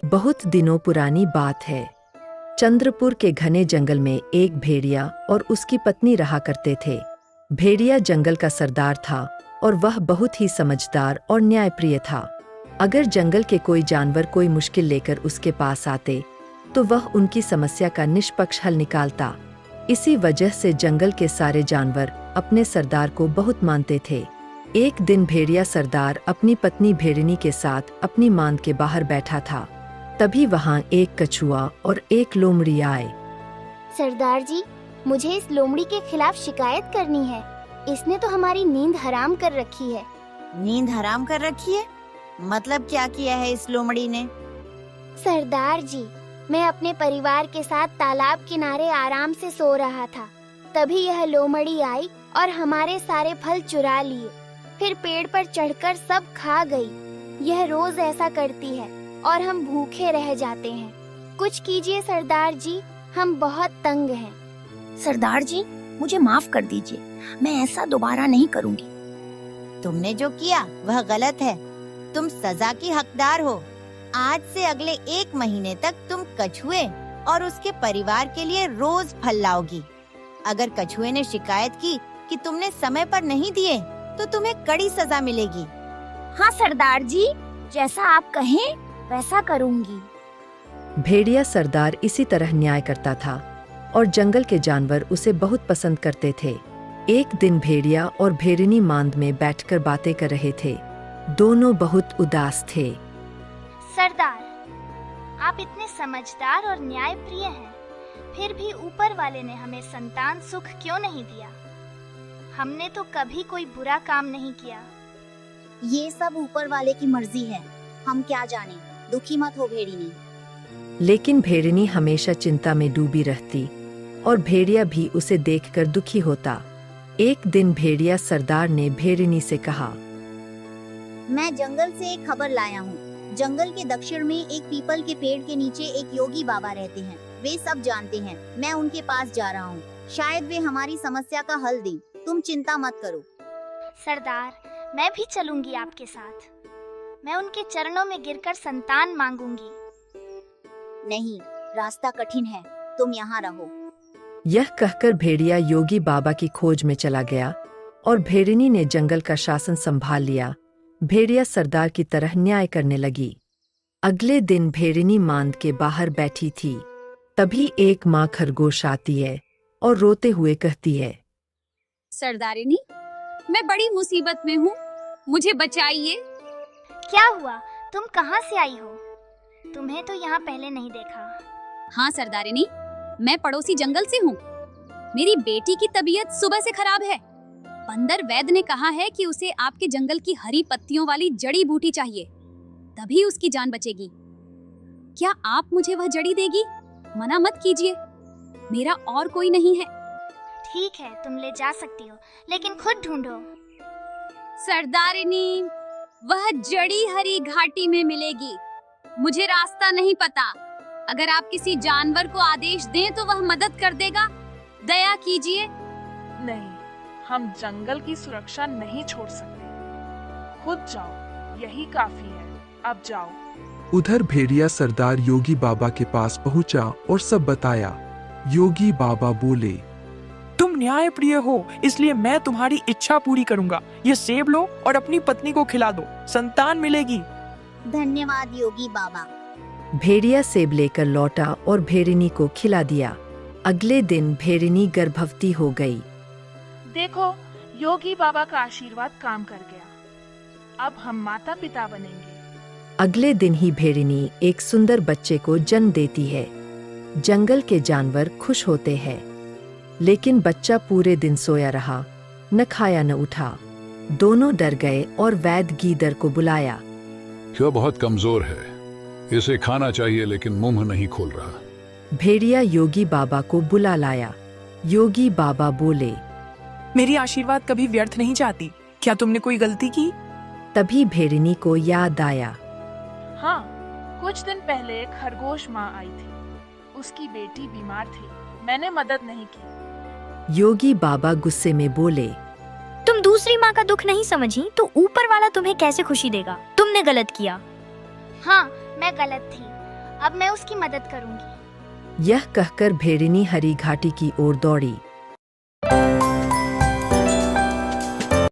बहुत दिनों पुरानी बात है। चंद्रपुर के घने जंगल में एक भेड़िया और उसकी पत्नी रहा करते थे। भेड़िया जंगल का सरदार था और वह बहुत ही समझदार और न्यायप्रिय था। अगर जंगल के कोई जानवर कोई मुश्किल लेकर उसके पास आते तो वह उनकी समस्या का निष्पक्ष हल निकालता। इसी वजह से जंगल के सारे जानवर अपने सरदार को बहुत मानते थे। एक दिन भेड़िया सरदार अपनी पत्नी भेड़िनी के साथ अपनी मांद के बाहर बैठा था। तभी वहां एक कछुआ और एक लोमड़ी आए। सरदार जी, मुझे इस लोमड़ी के खिलाफ शिकायत करनी है। इसने तो हमारी नींद हराम कर रखी है। नींद हराम कर रखी है? मतलब क्या किया है इस लोमड़ी ने? सरदार जी, मैं अपने परिवार के साथ तालाब किनारे आराम से सो रहा था। तभी यह लोमड़ी आई और हमारे सारे फल चुरा लिए। फिर पेड़ पर चढ़कर सब खा गई। यह रोज ऐसा करती है और हम भूखे रह जाते हैं। कुछ कीजिए सरदार जी, हम बहुत तंग हैं। सरदार जी, मुझे माफ कर दीजिए, मैं ऐसा दोबारा नहीं करूंगी। तुमने जो किया वह गलत है। तुम सजा की हकदार हो। आज से अगले 1 महीने तक तुम कछुए और उसके परिवार के लिए रोज फल लाओगी। अगर कछुए ने शिकायत की कि तुमने समय पर नहीं दिए तो तुम्हें कड़ी सजा मिलेगी। हाँ सरदार जी, जैसा आप कहें वैसा करूंगी। भेड़िया सरदार इसी तरह न्याय करता था और जंगल के जानवर उसे बहुत पसंद करते थे। एक दिन भेड़िया और भेड़िनी मांद में बैठकर बातें कर रहे थे। दोनों बहुत उदास थे। सरदार, आप इतने समझदार और न्यायप्रिय हैं, फिर भी ऊपर वाले ने हमें संतान सुख क्यों नहीं दिया? हमने तो कभी कोई बुरा काम नहीं किया। ये सब ऊपर वाले की मर्जी है, हम क्या जाने। दुखी मत हो भेड़िनी। लेकिन भेड़िनी हमेशा चिंता में डूबी रहती और भेड़िया भी उसे देखकर दुखी होता। एक दिन भेड़िया सरदार ने भेड़िनी से कहा, मैं जंगल से एक खबर लाया हूँ। जंगल के दक्षिण में एक पीपल के पेड़ के नीचे एक योगी बाबा रहते हैं। वे सब जानते हैं। मैं उनके पास जा रहा हूँ। शायद वे हमारी समस्या का हल दें। तुम चिंता मत करो। सरदार, मैं भी चलूंगी आपके साथ। मैं उनके चरणों में गिरकर संतान मांगूंगी। नहीं, रास्ता कठिन है, तुम यहाँ रहो। यह कहकर भेड़िया योगी बाबा की खोज में चला गया और भेड़िनी ने जंगल का शासन संभाल लिया। भेड़िया सरदार की तरह न्याय करने लगी। अगले दिन भेड़िनी मांद के बाहर बैठी थी। तभी एक माँ खरगोश आती है और रोते हुए कहती है, सरदारिनी, मैं बड़ी मुसीबत में हूँ, मुझे बचाइए। क्या हुआ? तुम कहाँ से आई हो? तुम्हें तो यहाँ पहले नहीं देखा। हाँ सरदारिनी, मैं पड़ोसी जंगल से हूँ। मेरी बेटी की तबीयत सुबह से खराब है। बंदर वैद्य ने कहा है कि उसे आपके जंगल की हरी पत्तियों वाली जड़ी बूटी चाहिए, तभी उसकी जान बचेगी। क्या आप मुझे वह जड़ी देगी? मना मत कीजिए, मेरा और कोई नहीं है। ठीक है, तुम ले जा सकती हो, लेकिन खुद ढूंढो। सरदारिनी, वह जड़ी हरी घाटी में मिलेगी। मुझे रास्ता नहीं पता। अगर आप किसी जानवर को आदेश दें तो वह मदद कर देगा। दया कीजिए। नहीं, हम जंगल की सुरक्षा नहीं छोड़ सकते। खुद जाओ, यही काफी है। अब जाओ। उधर भेड़िया सरदार योगी बाबा के पास पहुंचा और सब बताया। योगी बाबा बोले, तुम न्यायप्रिय हो, इसलिए मैं तुम्हारी इच्छा पूरी करूंगा। ये सेब लो और अपनी पत्नी को खिला दो, संतान मिलेगी। धन्यवाद योगी बाबा। भेड़िया सेब लेकर लौटा और भेड़िनी को खिला दिया। अगले दिन भेड़िनी गर्भवती हो गई। देखो, योगी बाबा का आशीर्वाद काम कर गया। अब हम माता पिता बनेंगे। अगले दिन ही भेड़िनी एक सुंदर बच्चे को जन्म देती है। जंगल के जानवर खुश होते हैं, लेकिन बच्चा पूरे दिन सोया रहा, न खाया न उठा। दोनों डर गए और वैद्य गीदड़ को बुलाया। यह बहुत कमजोर है, इसे खाना चाहिए लेकिन मुंह नहीं खोल रहा। भेड़िया योगी बाबा को बुला लाया। योगी बाबा बोले, मेरी आशीर्वाद कभी व्यर्थ नहीं जाती। क्या तुमने कोई गलती की? तभी भेड़िनी को याद आया। हाँ, कुछ दिन पहले एक खरगोश माँ आई थी। उसकी बेटी बीमार थी, मैंने मदद नहीं की। योगी बाबा गुस्से में बोले, तुम दूसरी माँ का दुख नहीं समझी तो ऊपर वाला तुम्हें कैसे खुशी देगा? तुमने गलत किया। हाँ, मैं गलत थी। अब मैं उसकी मदद करूंगी। यह कहकर भेड़िनी हरी घाटी की ओर दौड़ी।